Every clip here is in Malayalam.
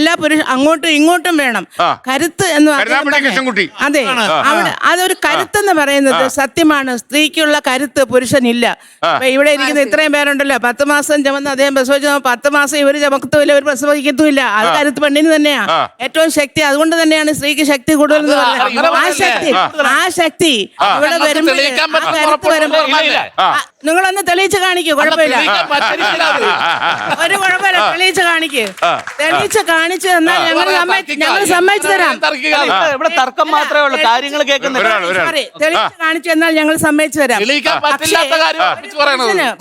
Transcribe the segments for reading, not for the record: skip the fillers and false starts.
എല്ലാ അങ്ങോട്ടും ഇങ്ങോട്ടും വേണം. കരുത്ത് എന്ന് പറയുന്നത് അതെ, അവിടെ അതൊരു കരുത്തെന്ന് പറയുന്നത് സത്യമാണ്. സ്ത്രീക്കുള്ള കരുത്ത് പുരുഷനില്ല. അപ്പൊ ഇവിടെ ഇരിക്കുന്ന ഇത്രയും പേരുണ്ടല്ലോ, 10 മാസം ചുമന്ന് അദ്ദേഹം പ്രസവിച്ചു, 10 മാസം ഇവര് ചമക്കത്തുമില്ല, ഇവർ പ്രസവിക്കത്തുമില്ല. അത് കരുത്ത് പെണ്ണിന് തന്നെയാ ഏറ്റവും ശക്തി. അതുകൊണ്ട് തന്നെയാണ് സ്ത്രീക്ക് ശക്തി കൂടുതൽ എന്ന് പറയുന്നത്. ആ ശക്തി ഇവിടെ വരുമ്പോ നിങ്ങളൊന്ന് തെളിയിച്ച് കാണിക്കൂ. കുഴപ്പമില്ല, ഒരു കുഴപ്പമില്ല, തെളിയിച്ച് കാണിക്കൂ. തെളിയിച്ച് കാണിച്ചു തന്നാൽ ഞങ്ങൾ സമ്മതിച്ചു തരാം. ഇവിടെ തർക്കം മാത്രമേ ഉള്ളൂ, കാര്യങ്ങൾ കേൾക്കുന്നില്ല. തെളിയിച്ച് കാണിച്ചു തന്നാൽ ഞങ്ങൾ സമ്മതിച്ചു തരാം.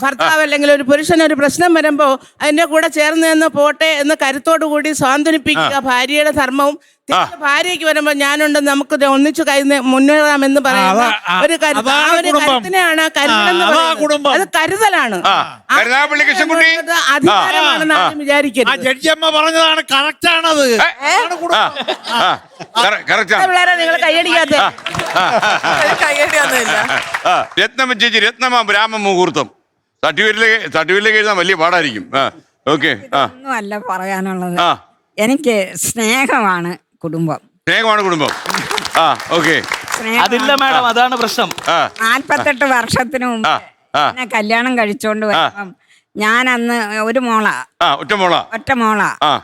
ഭർത്താവ് അല്ലെങ്കിൽ ഒരു പുരുഷന് ഒരു പ്രശ്നം വരുമ്പോ അതിന്റെ കൂടെ ചേർന്ന് നിന്ന് പോട്ടെ എന്ന് കരുത്തോടു കൂടി സാന്ത്വനിപ്പിക്കുക ഭാര്യയുടെ ധർമ്മവും. ഭാര്യയ്ക്ക് വരുമ്പോ ഞാനുണ്ട്, നമുക്ക് ഒന്നിച്ചു മുന്നേറാമെന്ന് പറയുന്ന ഒരു കരുത്തിനെയാണ് കരുതലെന്ന് പറയുന്നത്. അത് കരുതലാണ്, അധികാരമാണെന്ന് ആരും വിചാരിക്കരുത്. ജഡ്ജിയമ്മ പറഞ്ഞതാണ് കറക്റ്റാണത്. പിള്ളേരെ നിങ്ങൾ കൈയടിക്കാത്ത രത്നമ്മ ചേച്ചി, രത്നമ്മ ബ്രാഹ്മ മുഹൂർത്തം സർട്ടിഫിക്കറ്റിലേക്ക് എഴുതാൻ വലിയ പാടായിരിക്കും. ഒന്നുമല്ല പറയാനുള്ളത്. എനിക്ക് സ്നേഹമാണ് കുടുംബം. അതില്ല മാഡം, അതാണ് പ്രശ്നം. 48 വർഷത്തിന് മുമ്പ് എന്നെ കല്യാണം കഴിച്ചോണ്ട് വരുമ്പം ഞാൻ അന്ന് ഒറ്റ മോള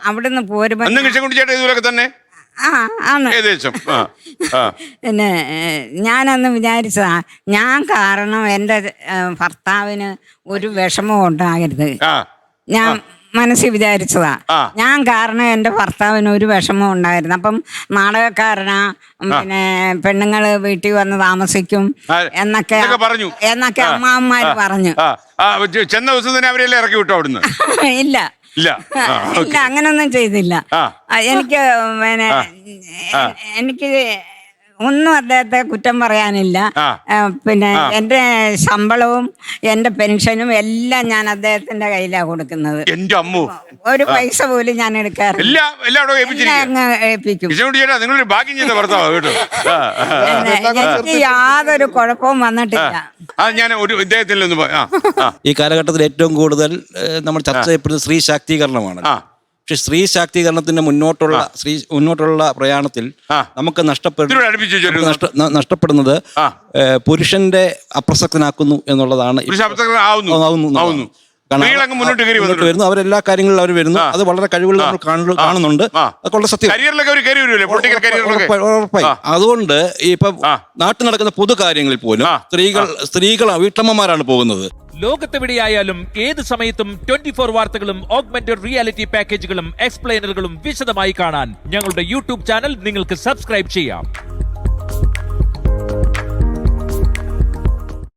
അവിടുന്ന് പോരുമ്പോ പിന്നെ ഞാനന്ന് വിചാരിച്ചതാ, ഞാൻ കാരണം എൻ്റെ ഭർത്താവിന് ഒരു വിഷമവും ഉണ്ടാകരുത്. ഞാൻ മനസ്സിൽ വിചാരിച്ചതാ. ഞാൻ കാരണം എൻ്റെ ഭർത്താവിന് ഒരു വിഷമം ഉണ്ടായിരുന്നു. അപ്പം നാടകക്കാരനാ, പിന്നെ പെണ്ണുങ്ങള് വീട്ടിൽ വന്ന് താമസിക്കും എന്നൊക്കെ അമ്മാവന്മാര് പറഞ്ഞു. ചെന്ന ദിവസം തന്നെ അവരെല്ലാം ഇറക്കി വിട്ടോ അവിടുന്ന്? ഇല്ല, അങ്ങനൊന്നും ചെയ്തില്ല. എനിക്ക് പിന്നെ എനിക്ക് ഒന്നും അദ്ദേഹത്തെ കുറ്റം പറയാനില്ല. പിന്നെ എൻ്റെ ശമ്പളവും എൻ്റെ പെൻഷനും എല്ലാം ഞാൻ അദ്ദേഹത്തിന്റെ കയ്യിലാണ് കൊടുക്കുന്നത്. ഒരു പൈസ പോലും ഞാൻ എടുക്കാറില്ല. എനിക്ക് യാതൊരു കുഴപ്പവും വന്നിട്ടില്ല. ഈ കാലഘട്ടത്തിൽ ഏറ്റവും കൂടുതൽ നമ്മൾ ചർച്ച ചെയ്യപ്പെടുന്നത് സ്ത്രീ ശാക്തീകരണമാണ്. പക്ഷെ സ്ത്രീ ശാക്തീകരണത്തിന്റെ മുന്നോട്ടുള്ള പ്രയാണത്തിൽ നമുക്ക് നഷ്ടപ്പെടുന്നത് പുരുഷന്റെ അപ്രസക്തനാക്കുന്നു എന്നുള്ളതാണ്. മുന്നോട്ട് വരുന്നു, അവരെല്ലാ കാര്യങ്ങളിലും അവർ വരുന്നു. അത് വളരെ കഴിവുകൾ നമ്മൾ കാണുന്നുണ്ട്. അതൊക്കെ സത്യം. ഉറപ്പായി. അതുകൊണ്ട് ഇപ്പൊ നാട്ടിൽ നടക്കുന്ന പൊതു കാര്യങ്ങളിൽ പോലും സ്ത്രീകൾ വീട്ടമ്മമാരാണ് പോകുന്നത്. ലോകത്തെവിടെയായാലും ഏത് സമയത്തും 24 വാർത്തകളും ഓഗ്മെന്റഡ് റിയാലിറ്റി പാക്കേജുകളും എക്സ്പ്ലെയിനറുകളും വിശദമായി കാണാൻ ഞങ്ങളുടെ യൂട്യൂബ് ചാനൽ നിങ്ങൾക്ക് സബ്സ്ക്രൈബ് ചെയ്യാം.